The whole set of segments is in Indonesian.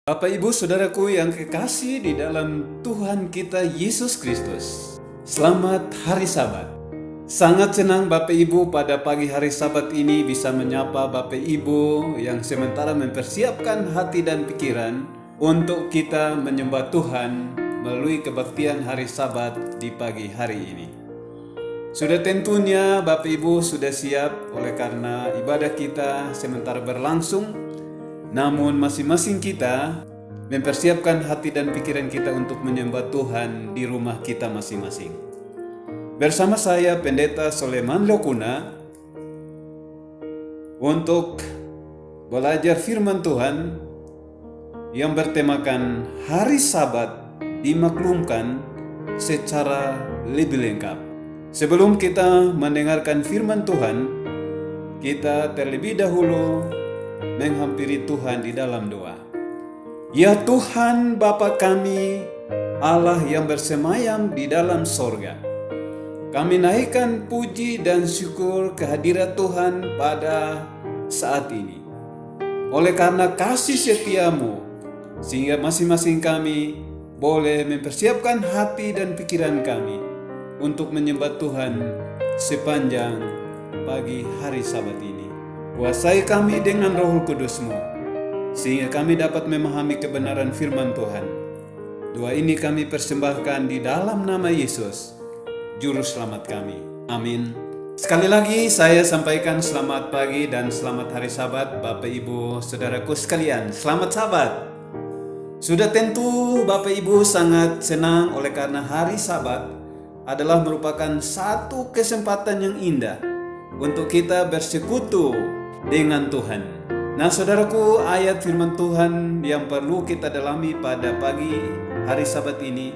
Bapak Ibu Saudaraku yang kekasih di dalam Tuhan kita Yesus Kristus, selamat hari Sabat. Sangat senang Bapak Ibu pada pagi hari Sabat ini bisa menyapa Bapak Ibu yang sementara mempersiapkan hati dan pikiran untuk kita menyembah Tuhan melalui kebaktian hari Sabat di pagi hari ini. Sudah tentunya Bapak Ibu sudah siap oleh karena ibadah kita sementara berlangsung. Namun masing-masing kita mempersiapkan hati dan pikiran kita untuk menyembah Tuhan di rumah kita masing-masing. Bersama saya Pendeta Soleman Lokuna untuk belajar firman Tuhan yang bertemakan Hari Sabat dimaklumkan secara lebih lengkap. Sebelum kita mendengarkan firman Tuhan, kita terlebih dahulu menghampiri Tuhan di dalam doa. Ya Tuhan Bapa kami, Allah yang bersemayam di dalam sorga, kami naikkan puji dan syukur kehadirat Tuhan pada saat ini. Oleh karena kasih setiamu, sehingga masing-masing kami boleh mempersiapkan hati dan pikiran kami untuk menyembah Tuhan sepanjang pagi hari Sabat ini. Kuasai kami dengan Roh Kudus-Mu, sehingga kami dapat memahami kebenaran firman Tuhan. Doa ini kami persembahkan di dalam nama Yesus, Juru Selamat kami. Amin. Sekali lagi saya sampaikan selamat pagi dan selamat hari Sabat Bapak Ibu Saudaraku sekalian. Selamat Sabat. Sudah tentu Bapak Ibu sangat senang oleh karena hari Sabat adalah merupakan satu kesempatan yang indah untuk kita bersekutu dengan Tuhan. Nah saudaraku, ayat firman Tuhan yang perlu kita dalami pada pagi hari Sabat ini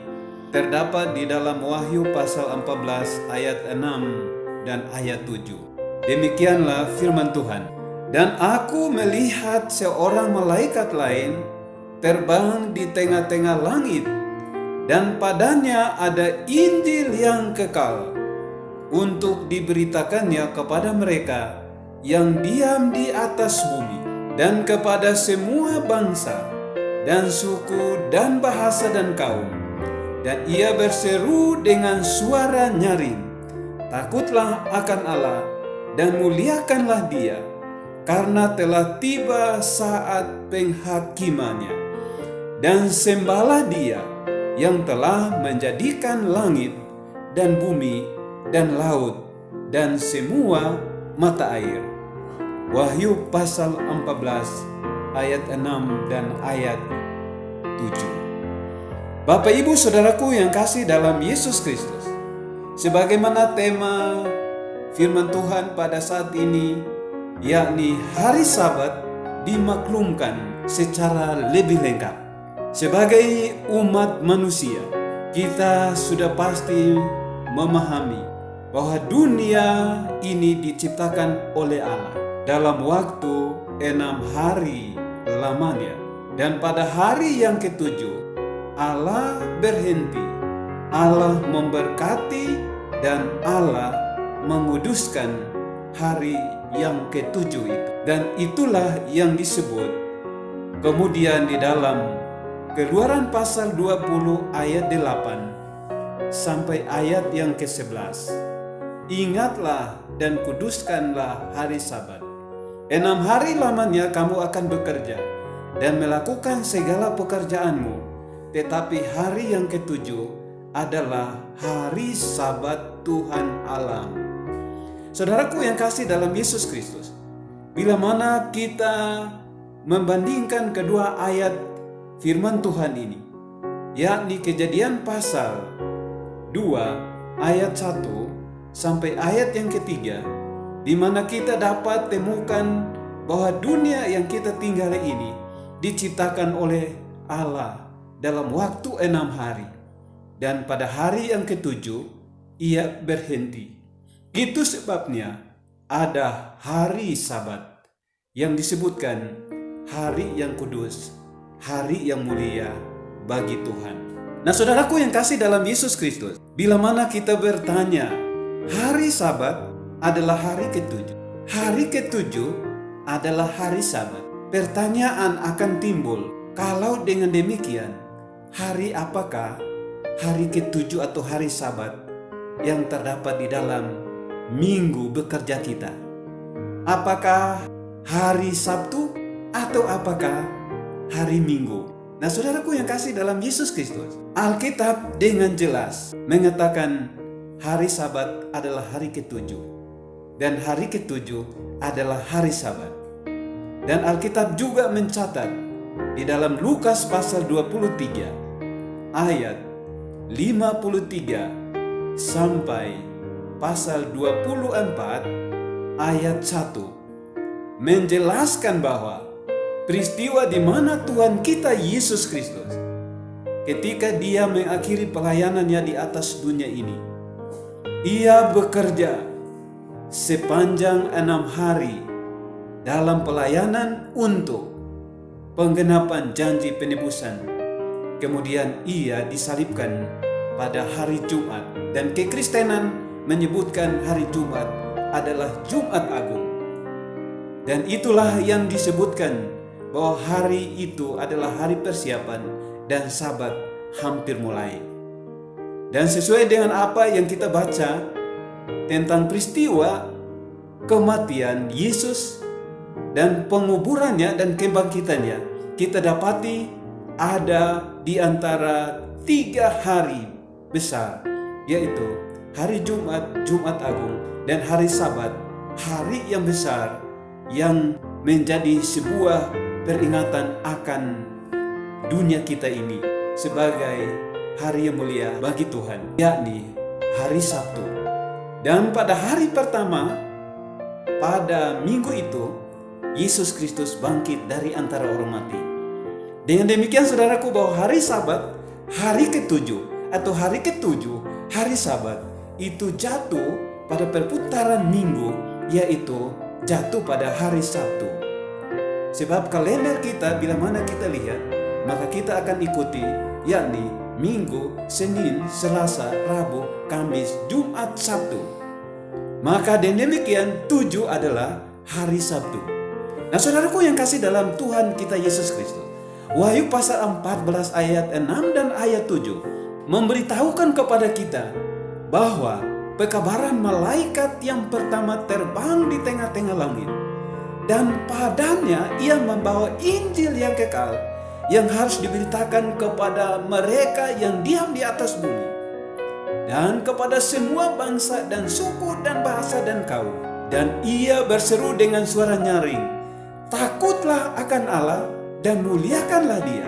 terdapat di dalam Wahyu pasal 14 ayat 6 dan ayat 7. Demikianlah firman Tuhan. Dan aku melihat seorang malaikat lain terbang di tengah-tengah langit, dan padanya ada Injil yang kekal untuk diberitakannya kepada mereka yang diam di atas bumi, dan kepada semua bangsa dan suku dan bahasa dan kaum. Dan ia berseru dengan suara nyaring, takutlah akan Allah dan muliakanlah Dia, karena telah tiba saat penghakimannya. Dan sembahlah Dia yang telah menjadikan langit dan bumi dan laut dan semua mata air. Wahyu pasal 14 ayat 6 dan ayat 7. Bapak Ibu Saudaraku yang kasih dalam Yesus Kristus, sebagaimana tema firman Tuhan pada saat ini, yakni hari Sabat dimaklumkan secara lebih lengkap. Sebagai umat manusia, kita sudah pasti memahami bahwa dunia ini diciptakan oleh Allah dalam waktu 6 hari lamanya. Dan pada hari yang ketujuh, Allah berhenti, Allah memberkati, dan Allah menguduskan hari yang ketujuh itu. Dan itulah yang disebut kemudian di dalam Keluaran pasal 20 ayat 8 sampai ayat yang ke-11. Ingatlah dan kuduskanlah hari Sabat. 6 hari lamanya kamu akan bekerja dan melakukan segala pekerjaanmu. Tetapi hari yang ketujuh adalah hari Sabat Tuhan Allah. Saudaraku yang kasih dalam Yesus Kristus, bila mana kita membandingkan kedua ayat firman Tuhan ini, yakni Kejadian pasal 2 ayat 1 sampai ayat yang ketiga, di mana kita dapat temukan bahwa dunia yang kita tinggali ini diciptakan oleh Allah dalam waktu 6 hari, dan pada hari yang ketujuh ia berhenti. Itu sebabnya ada hari Sabat yang disebutkan hari yang kudus, hari yang mulia bagi Tuhan. Nah saudaraku yang kasih dalam Yesus Kristus, bila mana kita bertanya, hari Sabat adalah hari ketujuh. Hari ketujuh adalah hari Sabat. Pertanyaan akan timbul, Kalau dengan demikian, hari apakah hari ketujuh atau hari Sabat yang terdapat di dalam minggu bekerja kita? Apakah hari Sabtu atau apakah hari Minggu? Nah, saudaraku yang kasih dalam Yesus Kristus, Alkitab dengan jelas mengatakan hari Sabat adalah hari ketujuh, dan hari ketujuh adalah hari Sabat. Dan Alkitab juga mencatat di dalam Lukas pasal 23 ayat 53 sampai pasal 24 ayat 1 menjelaskan bahwa peristiwa di mana Tuhan kita Yesus Kristus ketika dia mengakhiri pelayanannya di atas dunia ini, ia bekerja sepanjang 6 hari dalam pelayanan untuk penggenapan janji penebusan. Kemudian ia disalibkan pada hari Jumat, dan kekristenan menyebutkan hari Jumat adalah Jumat Agung. Dan itulah yang disebutkan bahwa hari itu adalah hari persiapan dan Sabat hampir mulai. Dan sesuai dengan apa yang kita baca tentang peristiwa kematian Yesus dan penguburannya dan kebangkitannya, kita dapati ada di antara 3 hari besar, yaitu hari Jumat, Jumat Agung, dan hari Sabat, hari yang besar yang menjadi sebuah peringatan akan dunia kita ini sebagai hari yang mulia bagi Tuhan, yakni hari Sabtu. Dan pada hari pertama, pada minggu itu, Yesus Kristus bangkit dari antara orang mati. Dengan demikian saudaraku, bahwa hari Sabat, hari ketujuh atau hari ketujuh, hari Sabat itu jatuh pada perputaran minggu, yaitu jatuh pada hari Sabtu. Sebab kalender kita bila mana kita lihat, maka kita akan ikuti, yakni Minggu, Senin, Selasa, Rabu, Kamis, Jumat, Sabtu. Maka dengan demikian 7 adalah hari Sabtu. Nah, saudaraku yang kasih dalam Tuhan kita Yesus Kristus, Wahyu pasal 14 ayat 6 dan ayat 7 memberitahukan kepada kita bahwa pekabaran malaikat yang pertama terbang di tengah-tengah langit, dan padanya ia membawa Injil yang kekal yang harus diberitakan kepada mereka yang diam di atas bumi, dan kepada semua bangsa dan suku dan bahasa dan kaum. Dan ia berseru dengan suara nyaring, "Takutlah akan Allah dan muliakanlah Dia,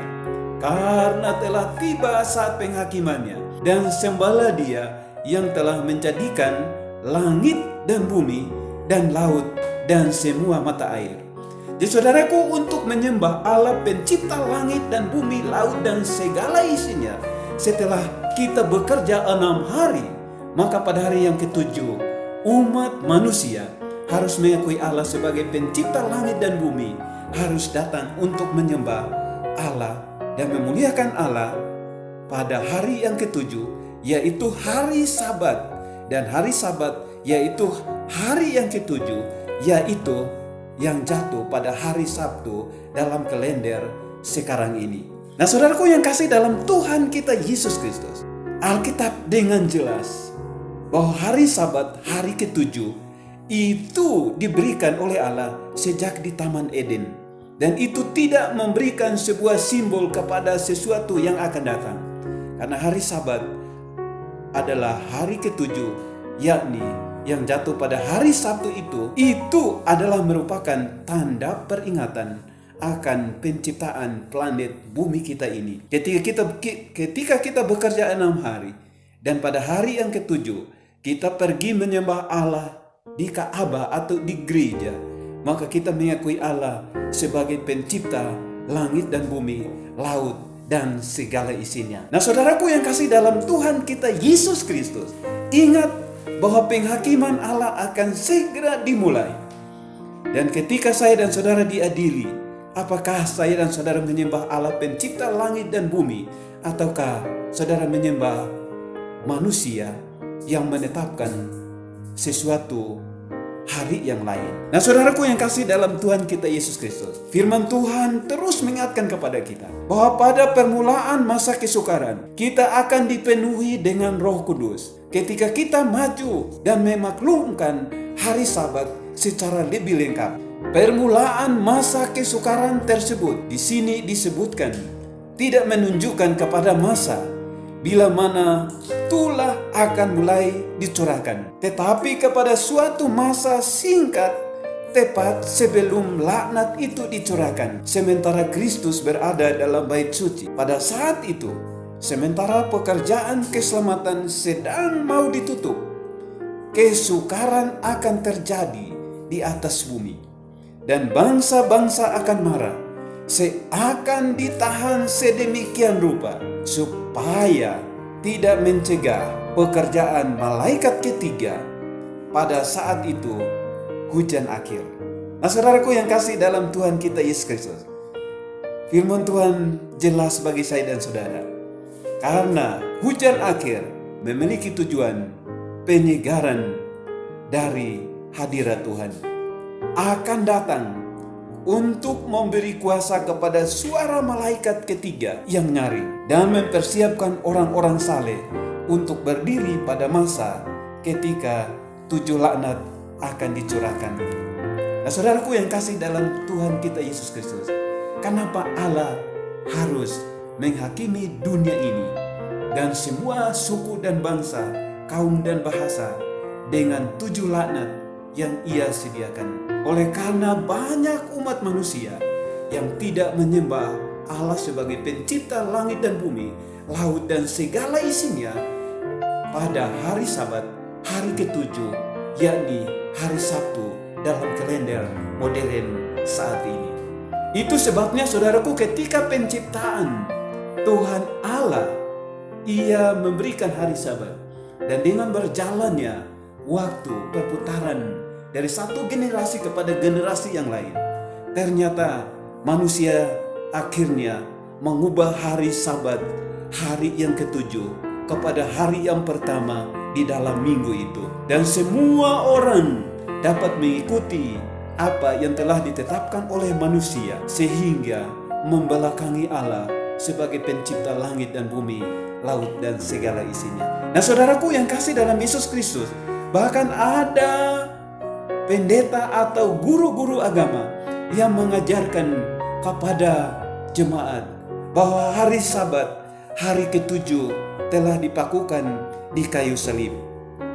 karena telah tiba saat penghakimannya, dan sembahlah Dia yang telah menjadikan langit dan bumi dan laut dan semua mata air." Jadi saudaraku, untuk menyembah Allah pencipta langit dan bumi, laut dan segala isinya, setelah kita bekerja 6 hari, maka pada hari yang ketujuh, umat manusia harus mengakui Allah sebagai pencipta langit dan bumi, harus datang untuk menyembah Allah dan memuliakan Allah pada hari yang ketujuh, yaitu hari Sabat. Dan hari Sabat yaitu hari yang ketujuh, yaitu yang jatuh pada hari Sabtu dalam kalender sekarang ini. Nah, saudaraku yang kasih dalam Tuhan kita Yesus Kristus, Alkitab dengan jelas bahwa hari Sabat, hari ketujuh, itu diberikan oleh Allah sejak di Taman Eden. Dan itu tidak memberikan sebuah simbol kepada sesuatu yang akan datang. Karena hari Sabat adalah hari ketujuh, yakni yang jatuh pada hari Sabtu itu adalah merupakan tanda peringatan akan penciptaan planet bumi kita ini. Ketika kita bekerja 6 hari, dan pada hari yang ketujuh kita pergi menyembah Allah di Ka'bah atau di gereja, maka kita mengakui Allah sebagai pencipta langit dan bumi, laut dan segala isinya. Nah, saudaraku yang kasih dalam Tuhan kita Yesus Kristus, ingat bahwa penghakiman Allah akan segera dimulai. Dan ketika saya dan saudara diadili, apakah saya dan saudara menyembah Allah pencipta langit dan bumi, ataukah saudara menyembah manusia yang menetapkan sesuatu hari yang lain. Nah, saudaraku yang kasih dalam Tuhan kita Yesus Kristus, firman Tuhan terus mengingatkan kepada kita bahwa pada permulaan masa kesukaran kita akan dipenuhi dengan Roh Kudus ketika kita maju dan memaklumkan hari Sabat secara lebih lengkap. Permulaan masa kesukaran tersebut di sini disebutkan tidak menunjukkan kepada masa bila mana tulah akan mulai dicurahkan, tetapi kepada suatu masa singkat tepat sebelum laknat itu dicurahkan, sementara Kristus berada dalam bait suci. Pada saat itu, sementara pekerjaan keselamatan sedang mau ditutup, kesukaran akan terjadi di atas bumi, dan bangsa-bangsa akan marah, seakan ditahan sedemikian rupa supaya tidak mencegah pekerjaan malaikat ketiga pada saat itu hujan akhir. Nah, saudaraku yang kasih dalam Tuhan kita Yesus Kristus, firman Tuhan jelas bagi saya dan saudara, karena hujan akhir memiliki tujuan penyegaran dari hadirat Tuhan akan datang untuk memberi kuasa kepada suara malaikat ketiga yang nyaring dan mempersiapkan orang-orang saleh untuk berdiri pada masa ketika 7 laknat akan dicurahkan. Nah, saudaraku yang kasih dalam Tuhan kita Yesus Kristus, kenapa Allah harus menghakimi dunia ini dan semua suku dan bangsa, kaum dan bahasa dengan 7 laknat yang Ia sediakan? Oleh karena banyak umat manusia yang tidak menyembah Allah sebagai pencipta langit dan bumi, laut dan segala isinya pada hari Sabat, hari ketujuh, yakni hari Sabtu dalam kalender modern saat ini. Itu sebabnya saudaraku, ketika penciptaan Tuhan Allah, Ia memberikan hari Sabat, dan dengan berjalannya waktu perputaran dari satu generasi kepada generasi yang lain, ternyata manusia akhirnya mengubah hari Sabat, hari yang ketujuh, kepada hari yang pertama di dalam minggu itu. Dan semua orang dapat mengikuti apa yang telah ditetapkan oleh manusia, sehingga membelakangi Allah sebagai pencipta langit dan bumi, laut dan segala isinya. Nah, saudaraku yang kasih dalam Yesus Kristus, bahkan ada pendeta atau guru-guru agama yang mengajarkan kepada jemaat bahwa hari Sabat, hari ketujuh telah dipakukan di kayu salib.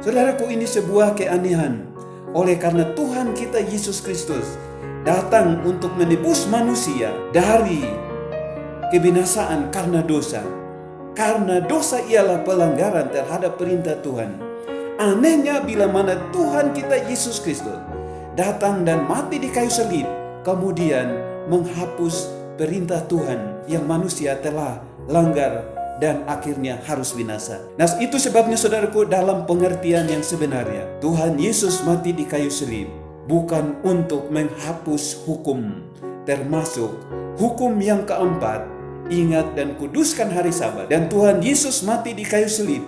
Saudaraku, ini sebuah keanehan. Oleh karena Tuhan kita Yesus Kristus datang untuk menebus manusia dari kebinasaan karena dosa. Karena dosa ialah pelanggaran terhadap perintah Tuhan. Anehnya bila mana Tuhan kita Yesus Kristus datang dan mati di kayu salib, kemudian menghapus perintah Tuhan yang manusia telah langgar dan akhirnya harus binasa. Nah, itu sebabnya saudaraku, dalam pengertian yang sebenarnya, Tuhan Yesus mati di kayu salib bukan untuk menghapus hukum, termasuk hukum yang keempat, ingat dan kuduskan hari Sabat. Dan Tuhan Yesus mati di kayu salib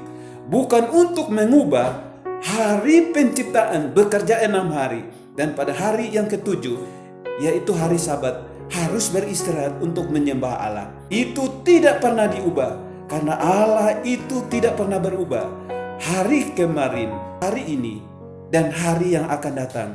bukan untuk mengubah hari penciptaan bekerja 6 hari, dan pada hari yang ketujuh, yaitu hari Sabat, harus beristirahat untuk menyembah Allah. Itu tidak pernah diubah, karena Allah itu tidak pernah berubah. Hari kemarin, hari ini, dan hari yang akan datang,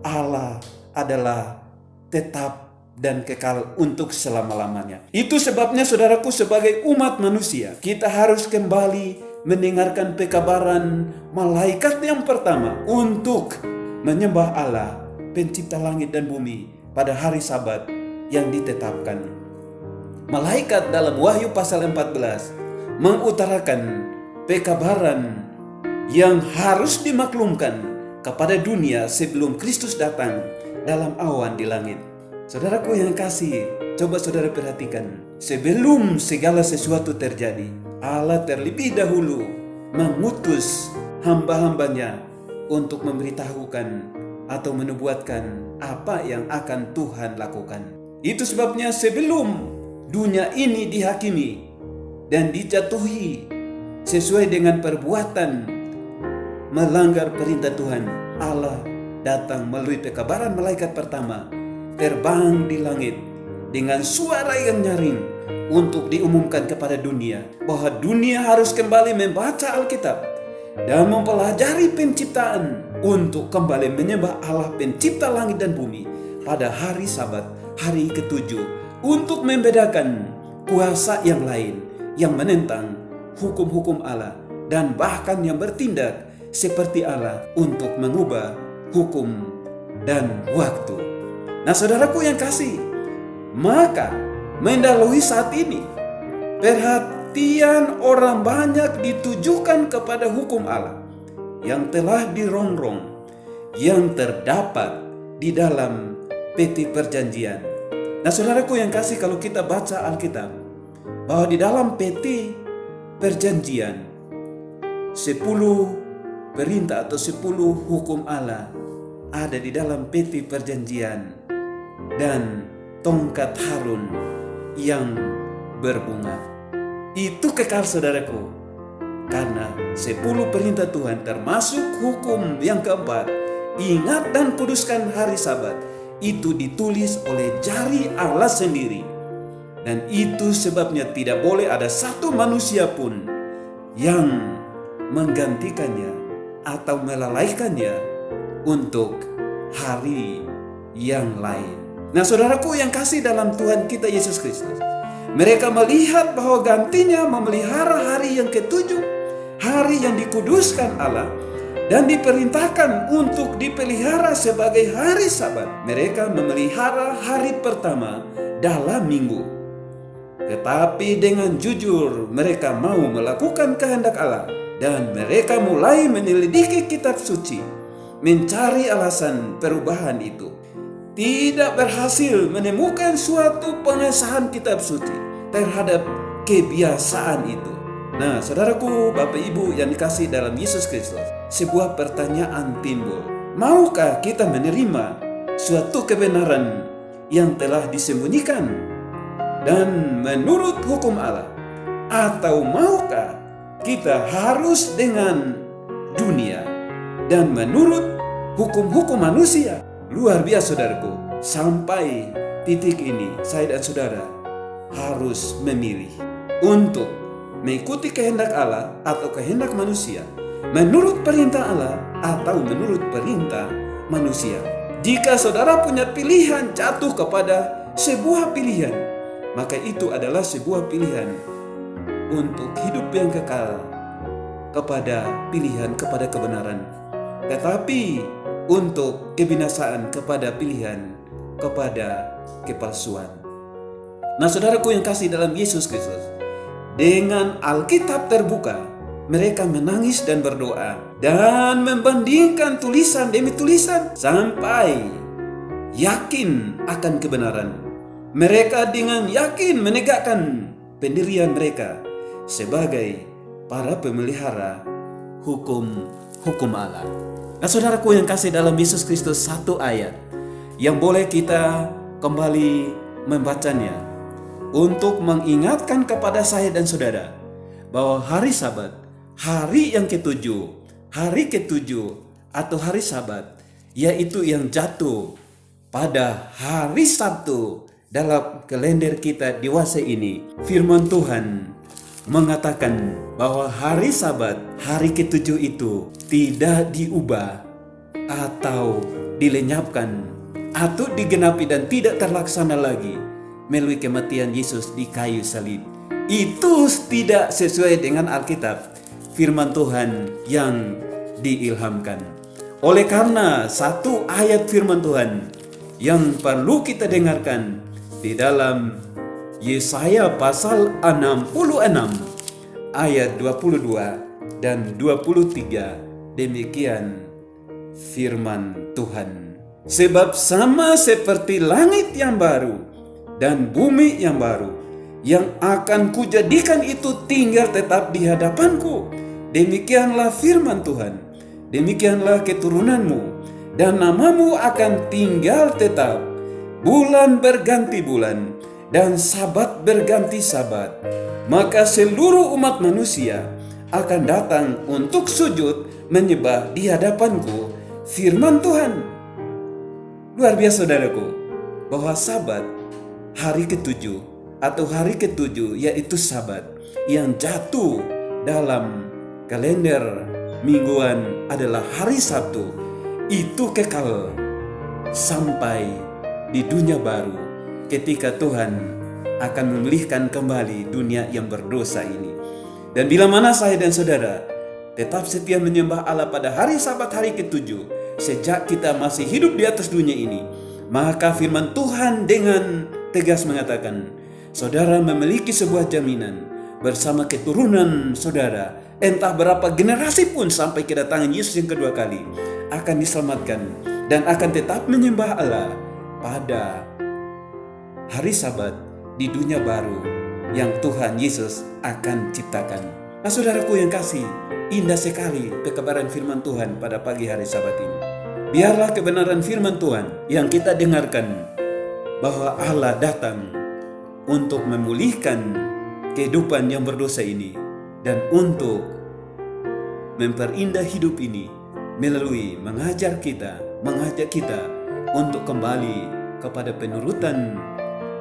Allah adalah tetap dan kekal untuk selama-lamanya. Itu sebabnya saudaraku, sebagai umat manusia, kita harus kembali mendengarkan pekabaran malaikat yang pertama untuk menyembah Allah, pencipta langit dan bumi, pada hari Sabat yang ditetapkan. Malaikat dalam Wahyu pasal 14 mengutarakan pekabaran yang harus dimaklumkan kepada dunia sebelum Kristus datang dalam awan di langit. Saudaraku yang kasih, coba saudara perhatikan, sebelum segala sesuatu terjadi, Allah terlebih dahulu mengutus hamba-hambanya untuk memberitahukan atau menubuatkan apa yang akan Tuhan lakukan. Itu sebabnya sebelum dunia ini dihakimi dan dijatuhi sesuai dengan perbuatan melanggar perintah Tuhan, Allah datang melalui pekabaran malaikat pertama, terbang di langit dengan suara yang nyaring untuk diumumkan kepada dunia bahwa dunia harus kembali membaca Alkitab dan mempelajari penciptaan untuk kembali menyembah Allah pencipta langit dan bumi pada hari Sabat, hari ketujuh, untuk membedakan kuasa yang lain yang menentang hukum-hukum Allah dan bahkan yang bertindak seperti Allah untuk mengubah hukum dan waktu. Nah, saudaraku yang kasih, maka mendahului saat ini perhatian orang banyak ditujukan kepada hukum Allah yang telah dirongrong, yang terdapat di dalam peti perjanjian. Nah, saudaraku yang kasih, kalau kita baca Alkitab, bahwa di dalam peti perjanjian 10 perintah atau 10 hukum Allah ada di dalam peti perjanjian, dan tongkat Harun yang berbunga itu kekal, saudaraku, karena 10 perintah Tuhan termasuk hukum yang keempat, ingat dan kuduskan hari Sabat, itu ditulis oleh jari Allah sendiri. Dan itu sebabnya tidak boleh ada satu manusia pun yang menggantikannya atau melalaikannya untuk hari yang lain. Nah, saudaraku yang kasih dalam Tuhan kita Yesus Kristus, mereka melihat bahwa gantinya memelihara hari yang ketujuh, hari yang dikuduskan Allah dan diperintahkan untuk dipelihara sebagai hari Sabat. Mereka memelihara hari pertama dalam minggu, tetapi dengan jujur mereka mau melakukan kehendak Allah. Dan mereka mulai menyelidiki kitab suci, mencari alasan perubahan itu. Tidak berhasil menemukan suatu pengesahan kitab suci terhadap kebiasaan itu. Nah, saudaraku, Bapak Ibu yang dikasih dalam Yesus Kristus, sebuah pertanyaan timbul. Maukah kita menerima suatu kebenaran yang telah disembunyikan dan menurut hukum Allah? Atau maukah kita harus dengan dunia dan menurut hukum-hukum manusia? Luar biasa, saudaraku. Sampai titik ini saya dan saudara harus memilih untuk mengikuti kehendak Allah atau kehendak manusia, menurut perintah Allah atau menurut perintah manusia. Jika saudara punya pilihan jatuh kepada sebuah pilihan, maka itu adalah sebuah pilihan untuk hidup yang kekal kepada pilihan kepada kebenaran, tetapi untuk kebinasaan kepada pilihan kepada kepalsuan. Nah, saudaraku yang kasih dalam Yesus Kristus, dengan Alkitab terbuka, mereka menangis dan berdoa dan membandingkan tulisan demi tulisan sampai yakin akan kebenaran. Mereka dengan yakin menegakkan pendirian mereka sebagai para pemelihara hukum Allah. Nah, saudaraku yang kasih dalam Yesus Kristus, satu ayat yang boleh kita kembali membacanya untuk mengingatkan kepada saya dan saudara bahwa hari Sabat, hari yang ketujuh, hari ketujuh atau hari Sabat, yaitu yang jatuh pada hari Sabtu dalam kalender kita dewasa ini. Firman Tuhan mengatakan bahwa hari Sabat, hari ketujuh itu tidak diubah atau dilenyapkan atau digenapi dan tidak terlaksana lagi melalui kematian Yesus di kayu salib. Itu tidak sesuai dengan Alkitab, firman Tuhan yang diilhamkan. Oleh karena satu ayat firman Tuhan yang perlu kita dengarkan di dalam Yesaya pasal 66 ayat 22 dan 23, demikian firman Tuhan. Sebab sama seperti langit yang baru dan bumi yang baru, yang akan kujadikan itu tinggal tetap di hadapanku, demikianlah firman Tuhan, demikianlah keturunanmu, dan namamu akan tinggal tetap. Bulan berganti bulan, dan Sabat berganti Sabat. Maka seluruh umat manusia akan datang untuk sujud menyembah di hadapanku, firman Tuhan. Luar biasa saudaraku, bahwa Sabat hari ketujuh atau hari ketujuh yaitu Sabat yang jatuh dalam kalender mingguan adalah hari Sabtu, itu kekal sampai di dunia baru ketika Tuhan akan memulihkan kembali dunia yang berdosa ini. Dan bila mana saya dan saudara tetap setia menyembah Allah pada hari Sabat hari ketujuh, sejak kita masih hidup di atas dunia ini, maka firman Tuhan dengan tegas mengatakan, saudara memiliki sebuah jaminan bersama keturunan saudara, entah berapa generasi pun sampai kedatangan Yesus yang kedua kali, akan diselamatkan dan akan tetap menyembah Allah pada hari Sabat di dunia baru yang Tuhan Yesus akan ciptakan. Nah saudaraku yang kasih, indah sekali kebenaran firman Tuhan pada pagi hari Sabat ini. Biarlah kebenaran firman Tuhan yang kita dengarkan, bahwa Allah datang untuk memulihkan kehidupan yang berdosa ini dan untuk memperindah hidup ini melalui mengajak kita untuk kembali kepada penurutan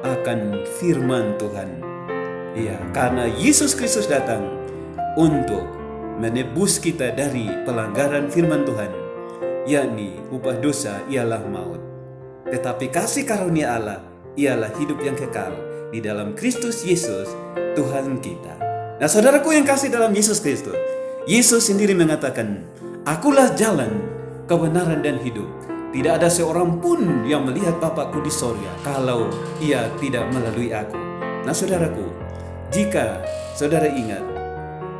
akan firman Tuhan. Ya, karena Yesus Kristus datang untuk menebus kita dari pelanggaran firman Tuhan, yakni upah dosa ialah maut. Tetapi kasih karunia Allah ialah hidup yang kekal di dalam Kristus Yesus Tuhan kita. Nah saudaraku yang kasih dalam Yesus Kristus, Yesus sendiri mengatakan, akulah jalan, kebenaran dan hidup. Tidak ada seorang pun yang melihat Bapakku di sorga kalau ia tidak melalui aku. Nah saudaraku, jika saudara ingat,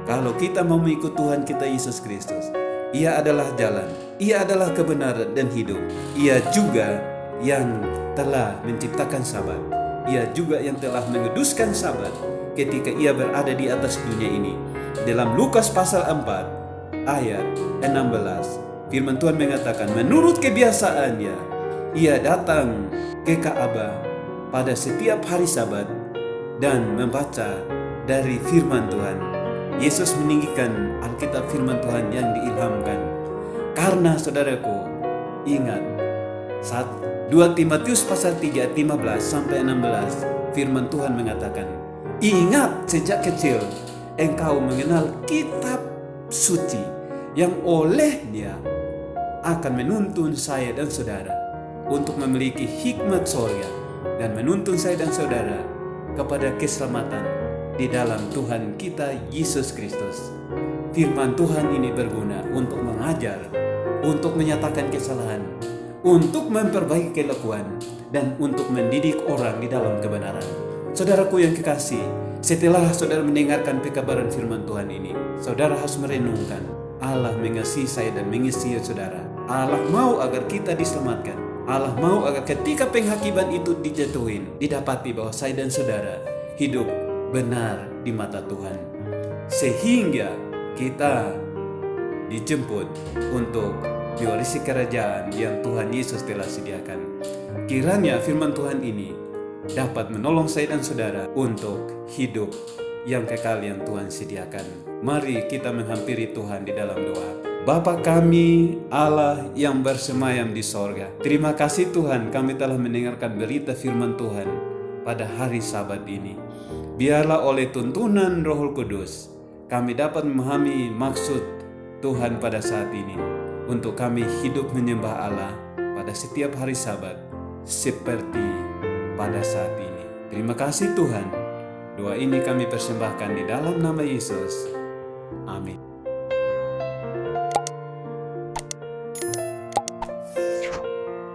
kalau kita mau mengikut Tuhan kita Yesus Kristus, Ia adalah jalan, Ia adalah kebenaran dan hidup. Ia juga yang telah menciptakan Sabat. Ia juga yang telah menguduskan Sabat ketika Ia berada di atas dunia ini. Dalam Lukas pasal 4 ayat 16, firman Tuhan mengatakan, menurut kebiasaannya, Ia datang ke Ka'bah pada setiap hari Sabat dan membaca dari firman Tuhan. Yesus meninggikan Alkitab firman Tuhan yang diilhamkan. Karena saudaraku, ingat, 2 Timotius pasal 3 15 sampai 16, firman Tuhan mengatakan, ingat sejak kecil engkau mengenal kitab suci yang olehnya akan menuntun saya dan saudara untuk memiliki hikmat sorga dan menuntun saya dan saudara kepada keselamatan di dalam Tuhan kita Yesus Kristus. Firman Tuhan ini berguna untuk mengajar, untuk menyatakan kesalahan, untuk memperbaiki kelakuan, dan untuk mendidik orang di dalam kebenaran. Saudaraku yang kekasih, setelah saudara mendengarkan pekabaran firman Tuhan ini, saudara harus merenungkan, Allah mengasihi saya dan mengasihi saudara. Allah mau agar kita diselamatkan. Allah mau agar ketika penghakiman itu dijatuhin, didapati bahwa saya dan saudara hidup benar di mata Tuhan, sehingga kita dijemput untuk diwarisi kerajaan yang Tuhan Yesus telah sediakan. Kiranya firman Tuhan ini dapat menolong saya dan saudara untuk hidup yang kekal yang Tuhan sediakan. Mari kita menghampiri Tuhan di dalam doa. Bapa kami, Allah yang bersemayam di sorga, terima kasih Tuhan, kami telah mendengarkan berita firman Tuhan pada hari Sabat ini. Biarlah oleh tuntunan Roh Kudus kami dapat memahami maksud Tuhan pada saat ini, untuk kami hidup menyembah Allah pada setiap hari Sabat seperti pada saat ini. Terima kasih Tuhan. Doa ini kami persembahkan di dalam nama Yesus. Amin.